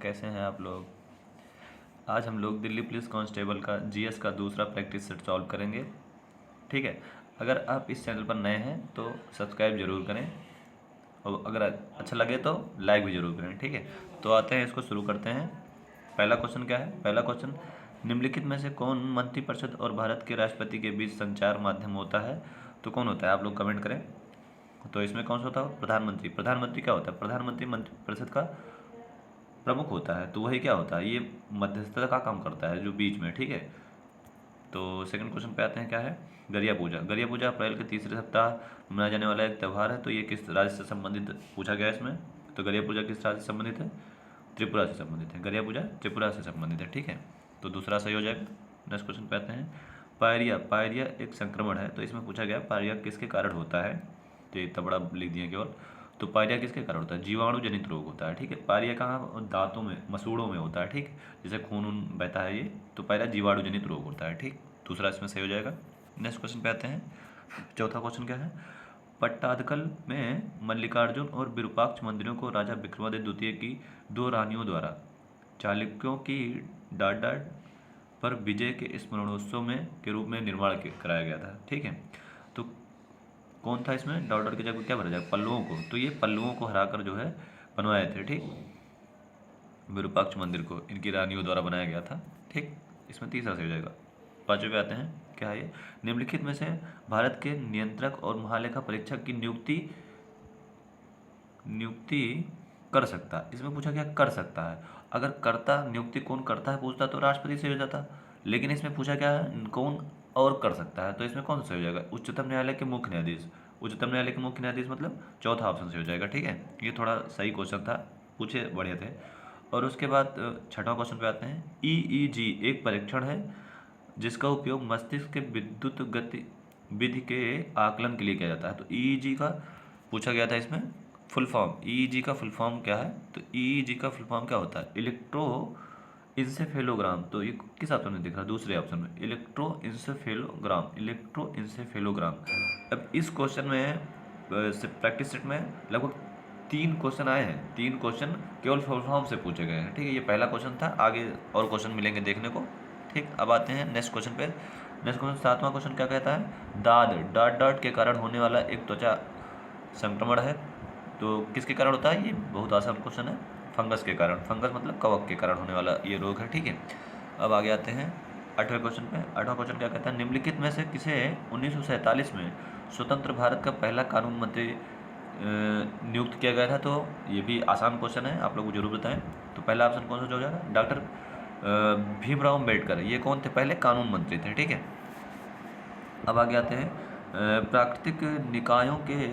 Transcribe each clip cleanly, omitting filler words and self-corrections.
कैसे हैं आप लोग। आज हम लोग दिल्ली पुलिस कांस्टेबल का जीएस का दूसरा प्रैक्टिस सेट सॉल्व करेंगे। ठीक है, अगर आप इस चैनल पर नए हैं तो सब्सक्राइब जरूर करें और अगर अच्छा लगे तो लाइक भी जरूर करें। ठीक है, तो आते हैं, इसको शुरू करते हैं। पहला क्वेश्चन क्या है? पहला क्वेश्चन, निम्नलिखित में से कौन मंत्रिपरिषद और भारत के राष्ट्रपति के बीच संचार माध्यम होता है? तो कौन होता है? आप लोग कमेंट करें। तो इसमें कौन सा होता है? प्रधानमंत्री। प्रधानमंत्री क्या होता है? प्रधानमंत्री मंत्रिपरिषद का प्रमुख होता है। तो वही क्या होता है? ये मध्यस्थता का काम करता है, जो बीच में। ठीक है, तो सेकंड क्वेश्चन पे आते हैं। क्या है? गरिया पूजा। गरिया पूजा अप्रैल के तीसरे सप्ताह मनाया जाने वाला एक त्यौहार है। तो ये किस राज्य से संबंधित पूछा गया है इसमें? तो गरिया पूजा किस राज्य से संबंधित है? त्रिपुरा से संबंधित है। गरिया पूजा त्रिपुरा से संबंधित है। ठीक है, तो दूसरा सही हो जाएगा। नेक्स्ट क्वेश्चन पे आते हैं। पायरिया। पायरिया एक संक्रमण है। तो इसमें पूछा गया पायरिया किसके कारण होता है? तो इतना बड़ा लिख दिए केवल। तो पायरिया किसके कारण होता है? जीवाणु जनित रोग होता है। ठीक है, पायरिया कहाँ? दांतों में, मसूड़ों में होता है। ठीक, जैसे खून वून बहता है ये, तो पायरिया जीवाणु जनित रोग होता है। ठीक, दूसरा इसमें सही हो जाएगा। नेक्स्ट क्वेश्चन पे आते हैं। चौथा क्वेश्चन क्या है? पट्टादकल में मल्लिकार्जुन और विरूपाक्ष मंदिरों को राजा विक्रमादित्य द्वितीय की दो रानियों द्वारा चालुक्यों की डाड पर विजय के स्मरणोत्सव में के रूप में निर्माण कराया गया था। ठीक है, तो कौन था इसमें? डॉट की जगह क्या भरा जाएगा? पल्लवों को। तो ये पल्लवों को हराकर जो है बनवाए थे। ठीक, विरूपाक्ष मंदिर को इनकी रानियों द्वारा बनाया गया था। ठीक, इसमें तीसरा सही हो जाएगा। पांचवें पे आते हैं। क्या है ये? निम्नलिखित में से भारत के नियंत्रक और महालेखा परीक्षक की नियुक्ति कर सकता है। इसमें पूछा गया कर सकता है। अगर करता, नियुक्ति कौन करता है पूछता तो राष्ट्रपति से हो जाता, लेकिन इसमें पूछा क्या है? कौन और कर सकता है। तो इसमें कौन सा सही हो जाएगा? उच्चतम न्यायालय के मुख्य न्यायाधीश। उच्चतम न्यायालय के मुख्य न्यायाधीश मतलब चौथा ऑप्शन से हो जाएगा। ठीक है, ये थोड़ा सही क्वेश्चन था, पूछे बढ़िया थे। और उसके बाद छठा क्वेश्चन पे आते हैं। ईईजी एक परीक्षण है जिसका उपयोग मस्तिष्क के विद्युत गतिविधि के आकलन के लिए किया जाता है। तो ईईजी का पूछा गया था इसमें फुल फॉर्म। ईईजी का फुल फॉर्म क्या है? तो ईईजी का फुल फॉर्म क्या होता है? इलेक्ट्रो इंसेफेलोग्राम। तो ये किस ऑप्शन में दिख रहा है? दूसरे ऑप्शन में, इलेक्ट्रो इंसेफेलोग्राम। इलेक्ट्रो इंसेफेलोग्राम। अब इस क्वेश्चन में प्रैक्टिस सेट में लगभग 3 क्वेश्चन आए हैं। 3 क्वेश्चन केवल फुल फॉर्म से पूछे गए हैं। ठीक है, ये पहला क्वेश्चन था, आगे और क्वेश्चन मिलेंगे देखने को। ठीक, अब आते हैं नेक्स्ट क्वेश्चन पे। नेक्स्ट क्वेश्चन, सातवां क्वेश्चन क्या कहता है? दाद, डाट डाट के कारण होने वाला एक त्वचा संक्रमण है। तो किसके कारण होता है? ये बहुत आसान क्वेश्चन है। फंगस के कारण। फंगस मतलब कवक के कारण होने वाला ये रोग है। ठीक है, अब आगे आते हैं 8वें क्वेश्चन पे। 8वां क्वेश्चन क्या कहता है? निम्नलिखित में से किसे 1947 में स्वतंत्र भारत का पहला कानून मंत्री नियुक्त किया गया था? तो ये भी आसान क्वेश्चन है, आप लोग जरूर बताएं। तो पहला ऑप्शन कौन सा हो जाएगा? डॉक्टर भीमराव अम्बेडकर। ये कौन थे? पहले कानून मंत्री थे। ठीक है, अब आगे आते हैं। प्राकृतिक निकायों के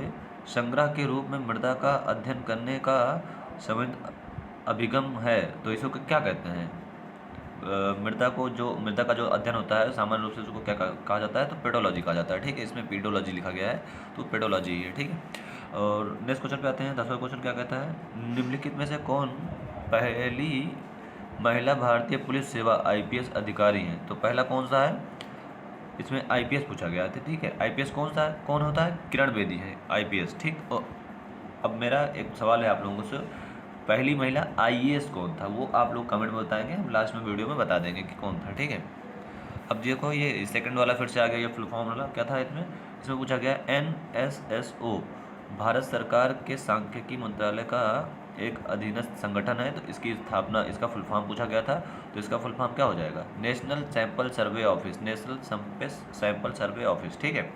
संग्रह के रूप में मृदा का अध्ययन करने का संबंध अभिगम है। तो इसको क्या कहते हैं? मृदा का जो अध्ययन होता है, सामान्य रूप से उसको क्या कहा जाता है? तो पेडोलॉजी कहा जाता है। ठीक है, इसमें पीडोलॉजी लिखा गया है, तो पेडोलॉजी है। ठीक है, और नेक्स्ट क्वेश्चन पे आते हैं। 10वां क्वेश्चन क्या कहता है? निम्नलिखित में से कौन पहली महिला भारतीय पुलिस सेवा आईपीएस अधिकारी हैं? तो पहला कौन सा है? इसमें आईपीएस पूछा गया था। ठीक है, आईपीएस कौन सा है? कौन होता है? किरण बेदी है आईपीएस। ठीक, और अब मेरा एक सवाल है आप लोगों से, पहली महिला आईएएस कौन था? वो आप लोग कमेंट में बताएंगे, हम लास्ट में वीडियो में बता देंगे कि कौन था। ठीक है, अब देखो ये सेकंड वाला फिर से आ गया, ये फुल फॉर्म वाला क्या था इसमें? इसमें पूछा गया एनएसएसओ भारत सरकार के सांख्यिकी मंत्रालय का एक अधीनस्थ संगठन है। तो इसकी स्थापना, इसका फुल फॉर्म पूछा गया था। तो इसका फुल फॉर्म क्या हो जाएगा? National sample survey office. National sample survey office. ठीक है,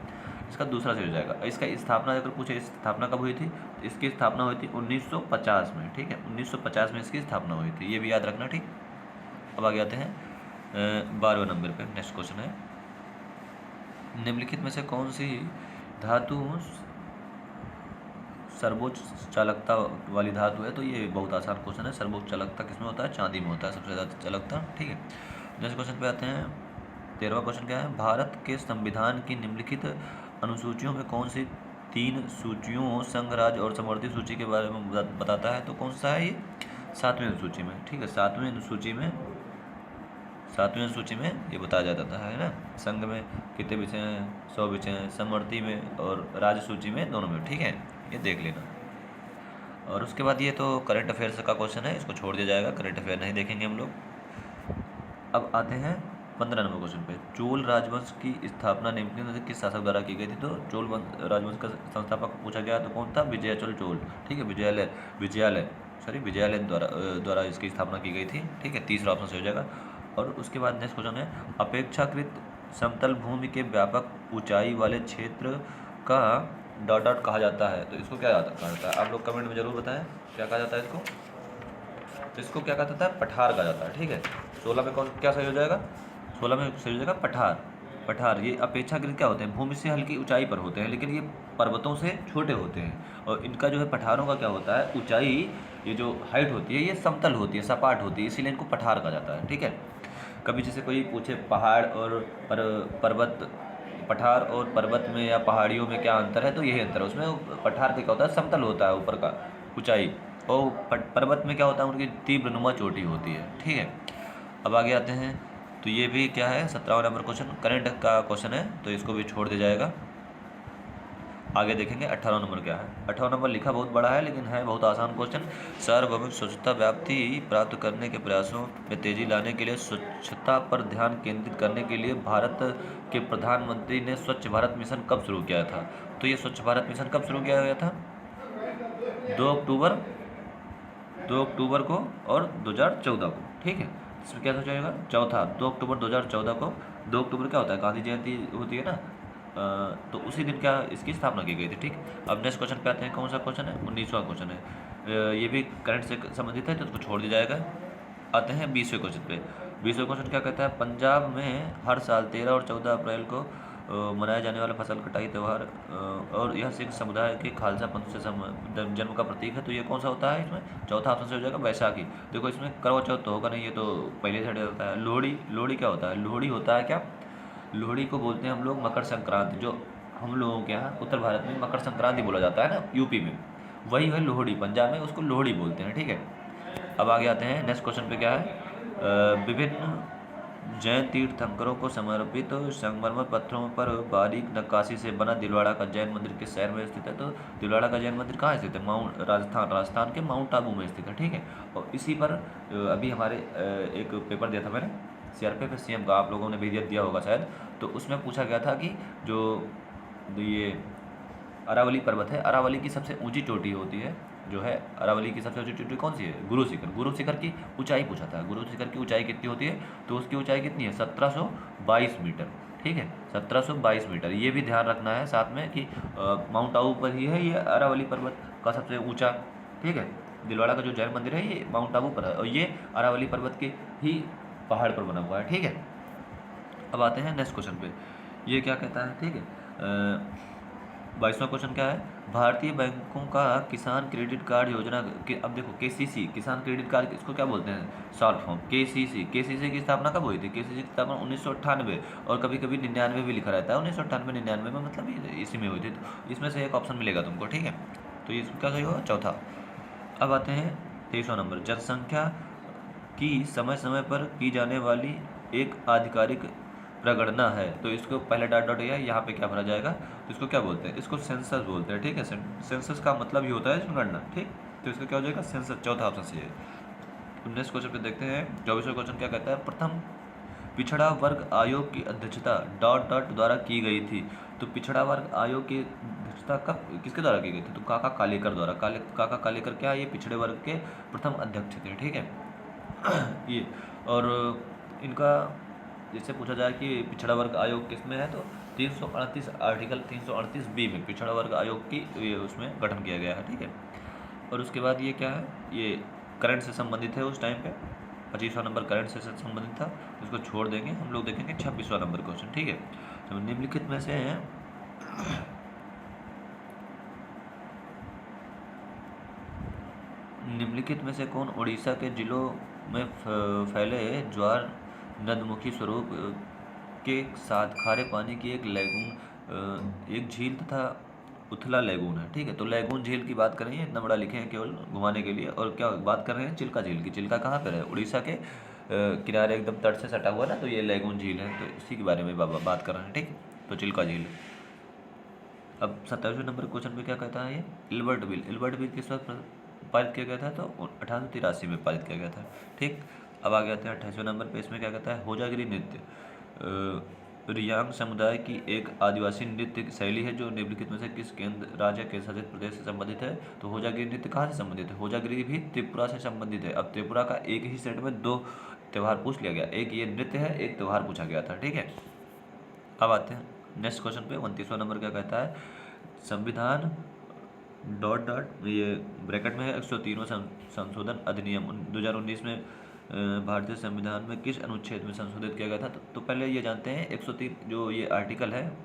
इसका दूसरा से हो जाएगा। इसका स्थापना अगर पूछे, स्थापना कब हुई थी? तो इसकी स्थापना हुई थी 1950 में। ठीक है, 1950 में इसकी स्थापना हुई थी, ये भी याद रखना। ठीक, अब आगे आते हैं 12वें नंबर पे। नेक्स्ट क्वेश्चन है, निम्नलिखित में से कौन सी धातु सर्वोच्च चालकता वाली धातु है? तो ये बहुत आसान क्वेश्चन है। सर्वोच्च चालकता किसमें होता है? चांदी में होता है सबसे ज़्यादा चालकता। ठीक है, नेक्स्ट क्वेश्चन पे आते हैं। 13वां क्वेश्चन क्या है? भारत के संविधान की निम्नलिखित अनुसूचियों में कौन सी 3 सूचियों संघ, राज्य और समवर्ती सूची के बारे में बताता है? तो कौन सा है ये? 7वीं अनुसूची में। ठीक है, 7वीं अनुसूची में ये बताया जाता है ना, संघ में कितने विषय हैं? 100 विषय हैं, समवर्ती में और राज्य सूची में, दोनों में। ठीक है, ये देख लेना। और उसके बाद ये तो करंट अफेयर्स का क्वेश्चन है, इसको छोड़ दिया जाएगा, करंट अफेयर नहीं देखेंगे हम लोग। अब आते हैं 15 नंबर क्वेश्चन पे। चोल राजवंश की स्थापना निम्नलिखित में से किस शासक द्वारा की गई थी? तो चोल राजवंश का संस्थापक पूछा गया तो कौन था? विजयाचल चोल। ठीक है, विजयालय द्वारा इसकी स्थापना की गई थी। ठीक है, तीसरा ऑप्शन सही हो जाएगा। और उसके बाद नेक्स्ट क्वेश्चन है, अपेक्षाकृत समतल भूमि के व्यापक ऊंचाई वाले क्षेत्र का डॉट डॉट कहा जाता है, तो इसको क्या कहा जाता है? आप लोग कमेंट में जरूर बताएं क्या कहा जाता है इसको। तो इसको क्या कहा जाता है? पठार कहा जाता है। ठीक है, 16 में कौन क्या सही हो जाएगा? 16 में सही हो जाएगा पठार। पठार ये अपेक्षाकृत क्या होते हैं? भूमि से हल्की ऊंचाई पर होते हैं, लेकिन ये पर्वतों से छोटे होते हैं। और इनका जो है पठारों का क्या होता है? ऊंचाई, ये जो हाइट होती है ये समतल होती है, सपाट होती है, इसीलिए इनको पठार कहा जाता है। ठीक है, कभी जैसे कोई पूछे पहाड़ और पर्वत, पठार और पर्वत में या पहाड़ियों में क्या अंतर है, तो यही अंतर है। उसमें पठार पे क्या होता है? समतल होता है ऊपर का ऊंचाई, और पर्वत में क्या होता है? उनकी तीव्र नुमा चोटी होती है। ठीक है, अब आगे आते हैं। तो ये भी क्या है? 17वां नंबर क्वेश्चन करंट का क्वेश्चन है, तो इसको भी छोड़ दिया जाएगा। आगे देखेंगे 18वां नंबर क्या है। 18वां नंबर लिखा बहुत बड़ा है, लेकिन है बहुत आसान क्वेश्चन। सार्वभौमिक स्वच्छता व्याप्ति प्राप्त करने के प्रयासों में तेजी लाने के लिए स्वच्छता पर ध्यान केंद्रित करने के लिए भारत के प्रधानमंत्री ने स्वच्छ भारत मिशन कब शुरू किया था? तो ये स्वच्छ भारत मिशन कब शुरू किया गया था? 2 अक्टूबर को और 2014 को। ठीक है, इसमें क्या सोचा जाएगा? चौथा, 2 अक्टूबर 2014 को। 2 अक्टूबर क्या होता है? गांधी जयंती होती है ना, तो उसी दिन क्या इसकी स्थापना की गई थी। ठीक, अब नेक्स्ट क्वेश्चन पे आते हैं। कौन सा क्वेश्चन है? 19वां क्वेश्चन है। ये भी करंट से संबंधित है, तो उसको छोड़ दिया जाएगा। आते हैं 20वें क्वेश्चन पे। 20वां क्वेश्चन क्या कहता है? पंजाब में हर साल 13 और 14 अप्रैल को मनाया जाने वाला फसल कटाई त्यौहार, और यह सिख समुदाय के खालसा पंथ से जन्म का प्रतीक है, तो ये कौन सा होता है? इसमें चौथा ऑप्शन से हो जाएगा बैसाखी। देखो इसमें करवा चौथ तो होगा नहीं, ये तो पहले साइड होता है। लोहड़ी क्या होता है? लोहड़ी होता है क्या? लोहड़ी को बोलते हैं हम लोग मकर संक्रांति, जो हम लोगों के यहाँ उत्तर भारत में मकर संक्रांति बोला जाता है ना, यूपी में वही है लोहड़ी, पंजाब में उसको लोहड़ी बोलते हैं। ठीक है, अब आगे आते हैं। नेक्स्ट क्वेश्चन पे क्या है? विभिन्न जैन तीर्थंकरों को समर्पित संगमरमर पत्थरों पर बारीक नक्काशी से बना दिलवाड़ा का जैन मंदिर किस शहर में स्थित है? तो दिलवाड़ा का जैन मंदिर कहाँ स्थित है? राजस्थान के माउंट आबू में स्थित है। ठीक है, और इसी पर अभी हमारे एक पेपर दिया था मैंने सीआरपीएफ सीएम का, आप लोगों ने भी दिया होगा शायद, तो उसमें पूछा गया था कि जो ये अरावली पर्वत है, अरावली की सबसे ऊंची चोटी होती है, जो है अरावली की सबसे ऊंची चोटी कौन सी है? गुरु शिखर। गुरु शिखर की ऊंचाई पूछा था। गुरु शिखर की ऊंचाई कितनी होती है? तो उसकी ऊंचाई कितनी है? 1722 मीटर। ठीक है, 1722 मीटर। ये भी ध्यान रखना है साथ में कि माउंट आबू पर ही है ये अरावली पर्वत का सबसे ऊंचा। ठीक है, दिलवाड़ा का जो जैन मंदिर है ये माउंट आबू पर है, और ये अरावली पर्वत के ही पहाड़ पर बना हुआ है। ठीक है, अब आते हैं नेक्स्ट क्वेश्चन पे। ये क्या कहता है? ठीक है, 22वां क्वेश्चन क्या है? भारतीय बैंकों का किसान क्रेडिट कार्ड योजना के, अब देखो केसीसी, किसान क्रेडिट कार्ड इसको क्या बोलते हैं? Short form KCC. केसीसी की स्थापना कब हुई थी? केसीसी की स्थापना 1998, और कभी कभी 99 भी लिखा रहता है। 1998-99 में, मतलब इसी में हुई थी। तो इसमें से एक ऑप्शन मिलेगा तुमको। ठीक है, तो इसमें क्या सही होगा? चौथा। अब आते हैं 23वां नंबर। जनसंख्या की समय समय पर की जाने वाली एक आधिकारिक प्रगणना है, तो इसको पहले डॉट डॉट है, यहाँ पे क्या भरा जाएगा? तो इसको क्या बोलते हैं? इसको सेंसस बोलते हैं। ठीक है, सेंसस का मतलब ही होता है जनगणना। ठीक, तो इसका क्या हो जाएगा? सेंसस। चौथा ऑप्शन सही है। तो नेक्स्ट क्वेश्चन पे देखते हैं। 24वां क्वेश्चन क्या कहता है? प्रथम पिछड़ा वर्ग आयोग की अध्यक्षता डॉट डॉट द्वारा की गई थी, तो पिछड़ा वर्ग आयोग की अध्यक्षता कब किसके द्वारा की गई थी? तो काका कालेकर द्वारा। काका कालेकर क्या है? ये पिछड़े वर्ग के प्रथम अध्यक्ष थे। ठीक है, ये, और इनका जैसे पूछा जाए कि पिछड़ा वर्ग आयोग किस में है, तो 338 आर्टिकल 338B में पिछड़ा वर्ग आयोग की ये उसमें गठन किया गया है। ठीक है, और उसके बाद ये क्या है? ये करंट से संबंधित है उस टाइम पे। 25वां नंबर करंट से संबंधित था, इसको छोड़ देंगे। हम लोग देखेंगे 26वां नंबर क्वेश्चन। ठीक है, तो निम्नलिखित में से कौन उड़ीसा के जिलों में फैले ज्वार नदमुखी स्वरूप के साथ खारे पानी की एक लैगून, एक झील तथा उथला लैगून है? ठीक है, तो लैगून झील की बात कर रही है, इतना बड़ा लिखे हैं केवल घुमाने के लिए। और क्या बात कर रहे हैं? चिल्का झील की। चिल्का कहाँ पर है? उड़ीसा के किनारे एकदम तट से सटा हुआ ना, तो ये लैगून झील है, तो इसी के बारे में बात कर रहे हैं। ठीक, तो चिल्का झील। अब 27वें नंबर क्वेश्चन पे क्या कहता है? ये इल्बर्ट बिल। इल्बर्ट बिल किस वक्त पारित किया गया था, तो 1883 में पारित किया गया था। ठीक, अब आ गया था 28वें नंबर पे। इसमें क्या कहता है, होजागिरी नृत्य रियांग समुदाय की एक आदिवासी नृत्य शैली है जो निम्नलिखित में से किस केंद्र राज्य के शासित प्रदेश से संबंधित है। तो होजागिरी नृत्य कहाँ से संबंधित है, होजागिरी भी त्रिपुरा से संबंधित है। अब त्रिपुरा का एक ही सेट में दो त्यौहार पूछ लिया गया, एक ये नृत्य है, एक त्यौहार पूछा गया था। ठीक है, अब आते हैं नेक्स्ट क्वेश्चन पे। 29वां नंबर क्या कहता है, संविधान डॉट डॉट ये ब्रैकेट में है 103वां संशोधन अधिनियम 2019 में भारतीय संविधान में किस अनुच्छेद में संशोधित किया गया था। तो पहले ये जानते हैं 103 जो ये आर्टिकल है,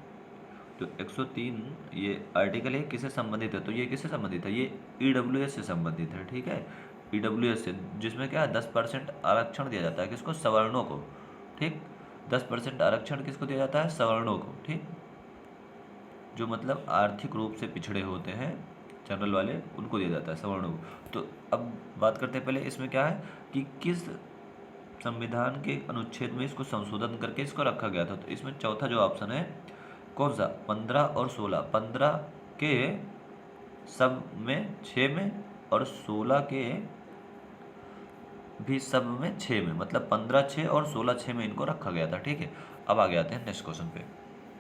जो 103 ये आर्टिकल है किससे संबंधित है, तो ये किससे संबंधित है, ये EWS से संबंधित है। ठीक है, EWS से, जिसमें क्या 10% आरक्षण दिया जाता है किसको, सवर्णों को। ठीक, 10% आरक्षण किसको दिया जाता है, सवर्णों को। ठीक, जो मतलब आर्थिक रूप से पिछड़े होते हैं जनरल वाले, उनको दिया जाता है सवर्णों को। तो अब बात करते हैं पहले इसमें क्या है कि किस संविधान के अनुच्छेद में इसको संशोधन करके इसको रखा गया था। तो इसमें चौथा जो ऑप्शन है कौन सा, 15 और 16, 15 के सब में 6 में और 16 के भी सब में 6 में, मतलब 15 6 और 16 6 में इनको रखा गया था। ठीक है, अब आगे आते हैं नेक्स्ट क्वेश्चन पे।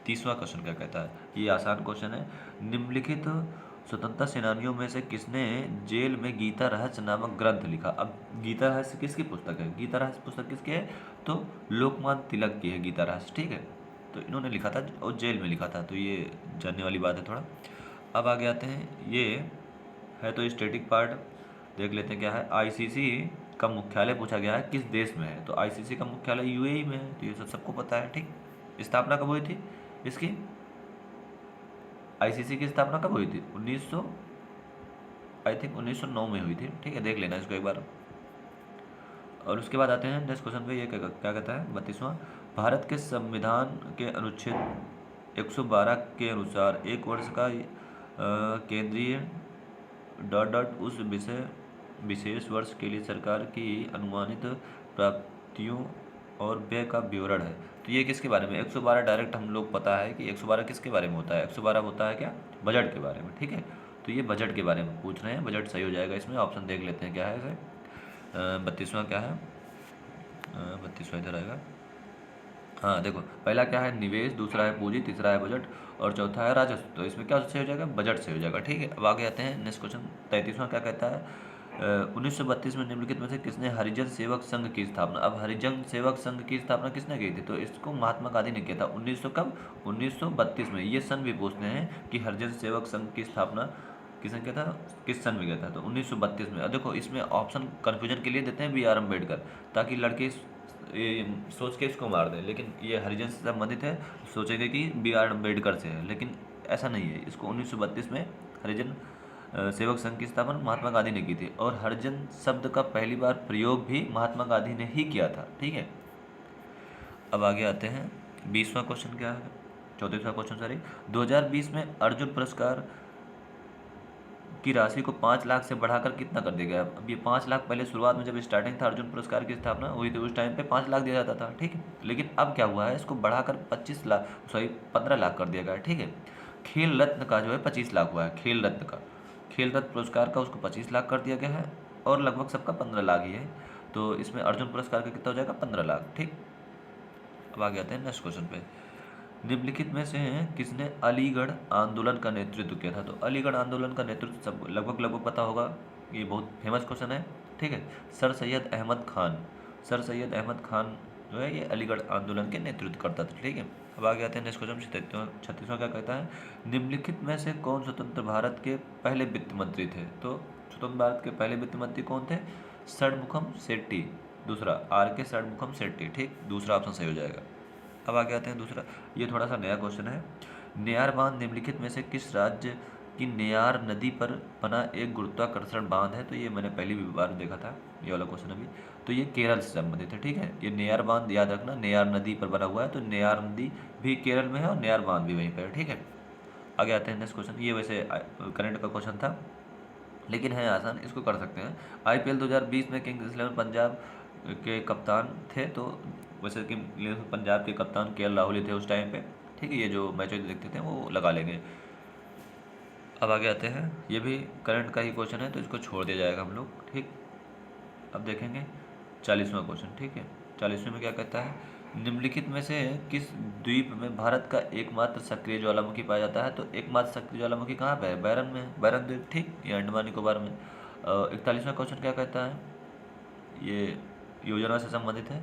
30वां क्वेश्चन क्या कहता है, ये आसान क्वेश्चन है। निम्नलिखित स्वतंत्रता सेनानियों में से किसने जेल में गीता रहस्य नामक ग्रंथ लिखा। अब गीता रहस्य किसकी पुस्तक है, गीता रहस्य पुस्तक किसकी है, तो लोकमान्य तिलक की है गीता रहस्य। ठीक है, तो इन्होंने लिखा था और जेल में लिखा था, तो ये जानने वाली बात है थोड़ा। अब आगे आते हैं, ये है तो स्टैटिक पार्ट देख लेते हैं क्या है। ICC का मुख्यालय पूछा गया है किस देश में है, तो ICC का मुख्यालय UAE में है, तो ये सबको पता है। ठीक, स्थापना कब हुई थी इसकी, ICC की स्थापना कब हुई थी, 1909 में हुई थी। ठीक है, देख लेना इसको एक बार। और उसके बाद आते हैं नेक्स्ट क्वेश्चन पे, ये क्या कहता है 32वां, भारत के संविधान के अनुच्छेद 112 के अनुसार एक वर्ष का केंद्रीय डॉट डॉट उस विशेष वर्ष के लिए सरकार की अनुमानित प्राप्तियों और व्यय का विवरण है। तो ये किसके बारे में, 112 डायरेक्ट हम लोग पता है कि 112 किसके बारे में होता है, 112 होता है क्या, बजट के बारे में। ठीक है, तो ये बजट के बारे में पूछ रहे हैं, बजट सही हो जाएगा इसमें। ऑप्शन देख लेते हैं क्या है इसे। 32वां क्या है, 32वां इधर आएगा। हाँ देखो, पहला क्या है, निवेश, दूसरा है पूंजी, तीसरा है बजट और चौथा है राजस्व। तो इसमें क्या सही हो जाएगा, बजट से हो जाएगा। ठीक है, अब आगे आते हैं नेक्स्ट क्वेश्चन। 33वां क्या कहता है, 1932 में निम्नलिखित में से किसने हरिजन सेवक संघ की स्थापना। अब हरिजन सेवक संघ की स्थापना किसने की थी, तो इसको महात्मा गांधी ने किया था 1932 में। ये सन भी पूछते हैं कि हरिजन सेवक संघ की स्थापना किसने किया था, किस सन में किया था, तो 1932 में। अब देखो इसमें ऑप्शन कन्फ्यूजन के लिए देते हैं BR अम्बेडकर, ताकि लड़के ये सोच के इसको मार दें, लेकिन ये हरिजन से संबंधित है, सोचेंगे कि BR अम्बेडकर से है, लेकिन ऐसा नहीं है। इसको 1932 में हरिजन सेवक संघ की स्थापना महात्मा गांधी ने की थी, और हरिजन शब्द का पहली बार प्रयोग भी महात्मा गांधी ने ही किया था। ठीक है, अब आगे आते हैं 20वां क्वेश्चन क्या है, 34वां क्वेश्चन सॉरी। 2020 में अर्जुन पुरस्कार की राशि को 5 लाख से बढ़ाकर कितना कर दिया गया। अब ये 5 लाख पहले शुरुआत में जब स्टार्टिंग था अर्जुन पुरस्कार की स्थापना हुई थी, उस टाइम पे 5 लाख दिया जाता था। ठीक है, लेकिन अब क्या हुआ है, इसको बढ़ाकर 15 लाख कर दिया गया है। ठीक है, खेल रत्न का जो है 25 लाख हुआ है, खेल रत्न का, खेल रत्न पुरस्कार का उसको 25 लाख कर दिया गया है, और लगभग सबका 15 लाख ही है। तो इसमें अर्जुन पुरस्कार का कितना हो जाएगा, 15 लाख। ठीक, अब आगे आते हैं नेक्स्ट क्वेश्चन पे। निम्नलिखित में से किसने अलीगढ़ आंदोलन का नेतृत्व किया था। तो अलीगढ़ आंदोलन का नेतृत्व सब लगभग पता होगा, ये बहुत फेमस क्वेश्चन है। ठीक है, सर सैयद अहमद खान, सर सैयद अहमद खान जो है ये अलीगढ़ आंदोलन के नेतृत्व करता था। ठीक है, अब आगे आते हैं नेक्स्ट क्वेश्चन 36वां क्या कहता है, निम्नलिखित में से कौन स्वतंत्र भारत के पहले वित्त मंत्री थे। तो स्वतंत्र भारत के पहले वित्त मंत्री कौन थे, षणमुखम शेट्टी, दूसरा RK षणमुखम शेट्टी। ठीक, दूसरा ऑप्शन सही हो जाएगा। अब आगे आते हैं दूसरा, ये थोड़ा सा नया क्वेश्चन है। नेयार बांध निम्नलिखित में से किस राज्य की नेयार नदी पर बना एक गुरुत्वाकर्षण बांध है। तो ये मैंने पहली भी बार देखा था ये वाला क्वेश्चन अभी, तो ये केरल से संबंधित है। ठीक है, ये नेयार बांध याद रखना, नेयार नदी पर बना हुआ है, तो नेयार नदी भी केरल में है और नेयार बांध भी वहीं पर है। ठीक है, आगे आते हैं नेक्स्ट क्वेश्चन। ये वैसे करंट का क्वेश्चन था, लेकिन है आसान, इसको कर सकते हैं। IPL 2020 में किंग्स 11 पंजाब के कप्तान थे, तो वैसे कि पंजाब के कप्तान KL राहुल ही थे उस टाइम पे। ठीक है, ये जो मैच देखते थे वो लगा लेंगे। अब आगे आते हैं, ये भी करंट का ही क्वेश्चन है तो इसको छोड़ दिया जाएगा हम लोग, ठीक। अब देखेंगे 40वां क्वेश्चन, ठीक है। 40वें में क्या कहता है, निम्नलिखित में से किस द्वीप में भारत का एकमात्र सक्रिय ज्वालामुखी पाया जाता है। तो एकमात्र सक्रिय ज्वालामुखी कहाँ पे है, बैरन में है, बैरन द्वीप, ठीक, ये अंडमान निकोबार में। 41वां क्वेश्चन क्या कहता है, ये योजना से संबंधित है।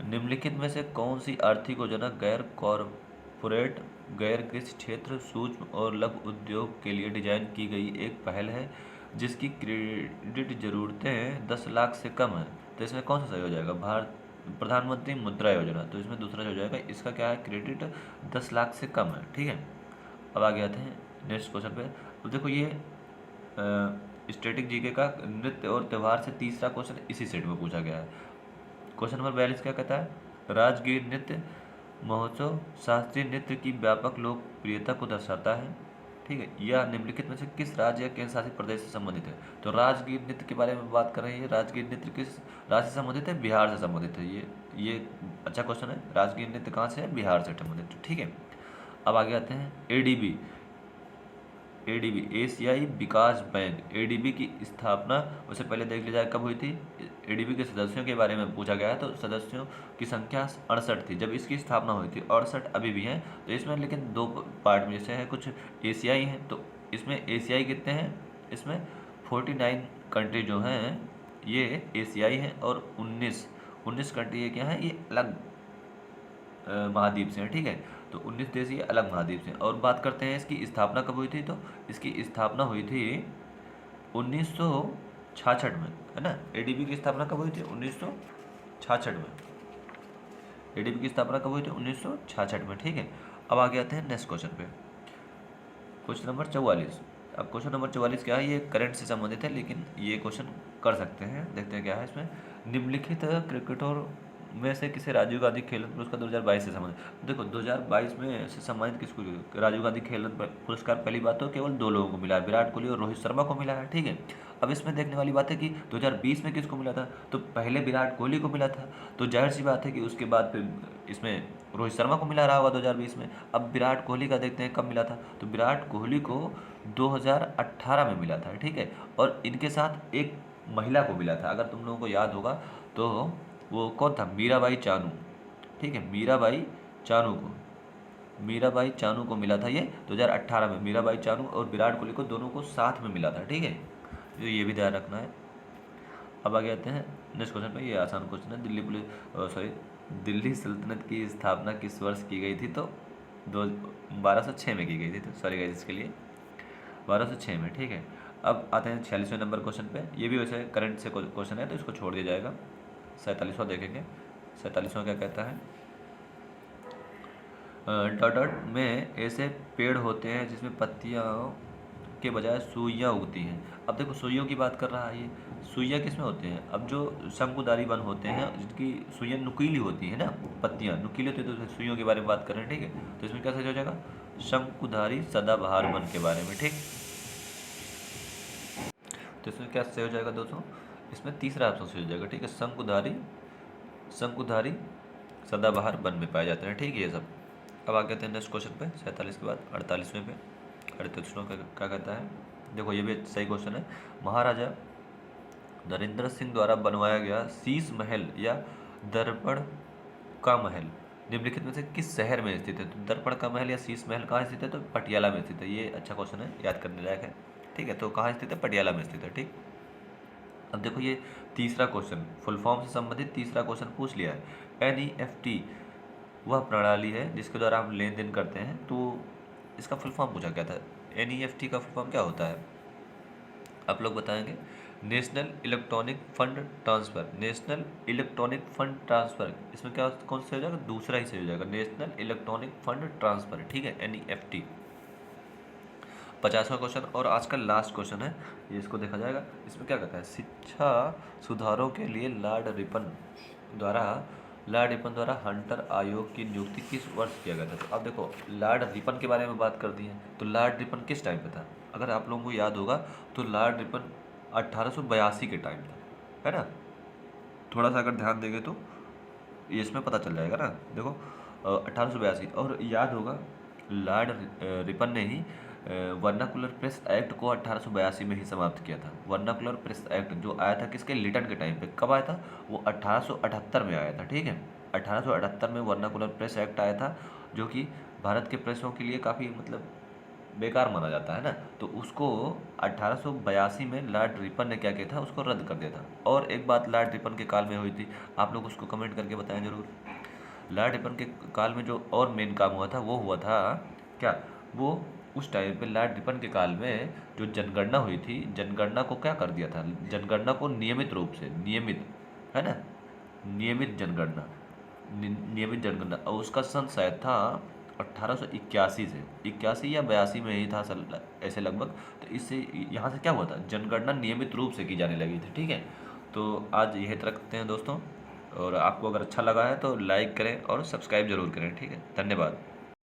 निम्नलिखित में से कौन सी आर्थिक योजना गैर कॉरपोरेट, गैर कृषि क्षेत्र, सूक्ष्म और लघु उद्योग के लिए डिजाइन की गई एक पहल है जिसकी क्रेडिट जरूरतें 10 लाख से कम है। तो इसमें कौन सा सही हो जाएगा, भारत प्रधानमंत्री मुद्रा योजना, तो इसमें दूसरा हो जाएगा, इसका क्या है, क्रेडिट 10 लाख से कम है, ठीक है। अब आगे आते हैं नेक्स्ट क्वेश्चन पे। तो देखो ये स्टैटिक जीके का नृत्य और त्यौहार से तीसरा क्वेश्चन इसी सेट में पूछा गया है। क्वेश्चन नंबर 42 क्या कहता है, राजगीर नृत्य महोत्सव शास्त्रीय नृत्य की व्यापक लोकप्रियता को दर्शाता है, ठीक है। यह निम्नलिखित में से किस राज्य या केंद्र शासित प्रदेश से संबंधित है। तो राजगीर नृत्य के बारे में बात कर रहे हैं, राजगीर नृत्य किस राज्य से संबंधित है, बिहार से संबंधित है। ये अच्छा क्वेश्चन है, राजगीर नृत्य कहाँ से है, बिहार से संबंधित, ठीक है। अब आगे आते हैं एडीबी एशियाई विकास बैंक, एडीबी की स्थापना उससे पहले देख लिया जाए कब हुई थी। एडीबी के सदस्यों के बारे में पूछा गया है, तो सदस्यों की संख्या 68 थी जब इसकी स्थापना हुई थी, 68 अभी भी हैं। तो इसमें लेकिन दो पार्ट में जैसे है, कुछ एशियाई हैं, तो इसमें एशियाई कितने हैं, इसमें 49 कंट्री जो हैं ये एशियाई हैं, और 19 कंट्री ये क्या है, ये अलग महाद्वीप से हैं, ठीक है। तो 19 देश ये अलग महाद्वीप से हैं। और बात करते हैं इसकी स्थापना कब हुई थी, तो इसकी स्थापना हुई थी 1966 में, है ना। एडीबी की स्थापना कब हुई थी, 1966 में। एडीबी की स्थापना कब हुई थी, 1966 में, ठीक है। अब आगे आते हैं नेक्स्ट क्वेश्चन पे, क्वेश्चन नंबर 44। अब क्वेश्चन नंबर 44 क्या है, ये करंट से संबंधित है, लेकिन ये क्वेश्चन कर सकते हैं, देखते हैं क्या है इसमें। निम्नलिखित क्रिकेटर में से किसे राजीव गांधी खेल रत्न पुरस्कार 2022 से संबंधित। देखो 2022 में से सम्मानित किसको, राजीव गांधी खेल रत्न पुरस्कार पहली बात तो केवल 2 लोगों को मिला है, विराट कोहली और रोहित शर्मा को मिला है, ठीक है। अब इसमें देखने वाली बात है कि 2020 में किसको मिला था, तो पहले विराट कोहली को मिला था, तो जाहिर सी बात है कि उसके बाद फिर इसमें रोहित शर्मा को मिला रहा होगा 2020 में। अब विराट कोहली का देखते हैं कब मिला था, तो विराट कोहली को 2018 में मिला था, ठीक है। और इनके साथ एक महिला को मिला था, अगर तुम लोगों को याद होगा तो वो कौन था, मीराबाई चानू, ठीक है। मीराबाई चानू को मिला था ये 2018 में, मीराबाई चानू और विराट कोहली को दोनों को साथ में मिला था, ठीक है। तो ये भी ध्यान रखना है। अब आगे आते हैं नेक्स्ट क्वेश्चन पे, ये आसान क्वेश्चन है। दिल्ली सल्तनत की स्थापना किस वर्ष की गई थी, तो 1206 में की गई थी, तो सॉरी गाइस इसके लिए 1206 में, ठीक है। अब आते हैं 46वें नंबर क्वेश्चन पे, ये भी वैसे करंट से क्वेश्चन है तो इसको छोड़ दिया जाएगा। 47वां देखेंगे, 47वां क्या कहता है, डॉट में ऐसे पेड़ होते हैं जिसमें पत्तियां के बजाय सुइयां उगती हैं। अब देखो सुइयों की बात कर रहा है ये, सुइयां किस में होते हैं, अब जो शंकुधारी वन होते हैं जिनकी सुइयां नुकीली होती है ना, पत्तियां नुकीली होती है, तो सुइयों के बारे में बात कर रहे हैं, ठीक है। तो इसमें क्या सही हो जाएगा, शंकुधारी सदाबहार वन के बारे में, ठीक। तो इसमें क्या सही हो जाएगा दोस्तों, इसमें तीसरा ऑप्शन सही हो जाएगा, ठीक है। शंकुधारी सदाबहार वन में पाए जाते हैं, ठीक है ये सब। अब आगे आते हैं नेक्स्ट क्वेश्चन पे, 47 के बाद 48वें पे। 48वां क्या कहता है, देखो ये भी सही क्वेश्चन है। महाराजा नरेंद्र सिंह द्वारा बनवाया गया शीश महल या दर्पण का महल निम्नलिखित में से किस शहर में स्थित है। तो दर्पण का महल या शीश महल कहाँ स्थित है, तो पटियाला में स्थित है। ये अच्छा क्वेश्चन है, याद करने लायक है, ठीक है। तो कहाँ स्थित है, पटियाला में स्थित है, ठीक। अब देखो ये तीसरा क्वेश्चन फुल फॉर्म से संबंधित तीसरा क्वेश्चन पूछ लिया है। एनईएफटी वह प्रणाली है जिसके द्वारा हम लेन देन करते हैं, तो इसका फुल फॉर्म पूछा गया था। एनईएफटी का फुल फॉर्म क्या होता है, आप लोग बताएंगे। National electronic fund transfer, national electronic fund transfer, इसमें क्या कौन सा हो जाएगा, दूसरा ही सही हो जाएगा, नेशनल इलेक्ट्रॉनिक फंड ट्रांसफ़र, ठीक है, एनईएफटी। 50वां क्वेश्चन और आज का लास्ट क्वेश्चन है, ये इसको देखा जाएगा। इसमें क्या कहता है, शिक्षा सुधारों के लिए लॉर्ड रिपन द्वारा हंटर आयोग की नियुक्ति किस वर्ष किया गया था। तो अब देखो लॉर्ड रिपन के बारे में बात कर दी है, तो लॉर्ड रिपन किस टाइम पे था, अगर आप लोगों को याद होगा तो लॉर्ड रिपन 1882 के टाइम था, है ना। थोड़ा सा अगर ध्यान देंगे तो ये इसमें पता चल जाएगा ना। देखो 1882, और याद होगा लॉर्ड रिपन ने ही वर्नाकुलर प्रेस एक्ट को 1882 में ही समाप्त किया था। वर्नाकुलर प्रेस एक्ट जो आया था किसके, लिटन के टाइम पे, कब आया था, वो 1878 में आया था। ठीक है, 1878 में वर्नाकुलर प्रेस एक्ट आया था, जो कि भारत के प्रेसों के लिए काफ़ी मतलब बेकार माना जाता है ना, तो उसको 1882 में लॉर्ड रिपन ने क्या किया था, उसको रद्द कर दिया था। और एक बात लॉर्ड रिपन के काल में हुई थी, आप लोग उसको कमेंट करके बताएं जरूर। लॉर्ड रिपन के काल में जो और मेन काम हुआ था वो हुआ था क्या, वो उस टाइम पे लॉर्ड रिपन के काल में जो जनगणना हुई थी, जनगणना को क्या कर दिया था, जनगणना को नियमित रूप से, नियमित है ना, नियमित जनगणना, नियमित जनगणना, और उसका सन शायद था 1881 से, 81 या 82 में ही था ऐसे लगभग। तो इससे यहाँ से क्या हुआ था, जनगणना नियमित रूप से की जाने लगी थी। ठीक है, तो आज यही तक रखते हैं दोस्तों, और आपको अगर अच्छा लगा है तो लाइक करें और सब्सक्राइब जरूर करें। ठीक है, धन्यवाद।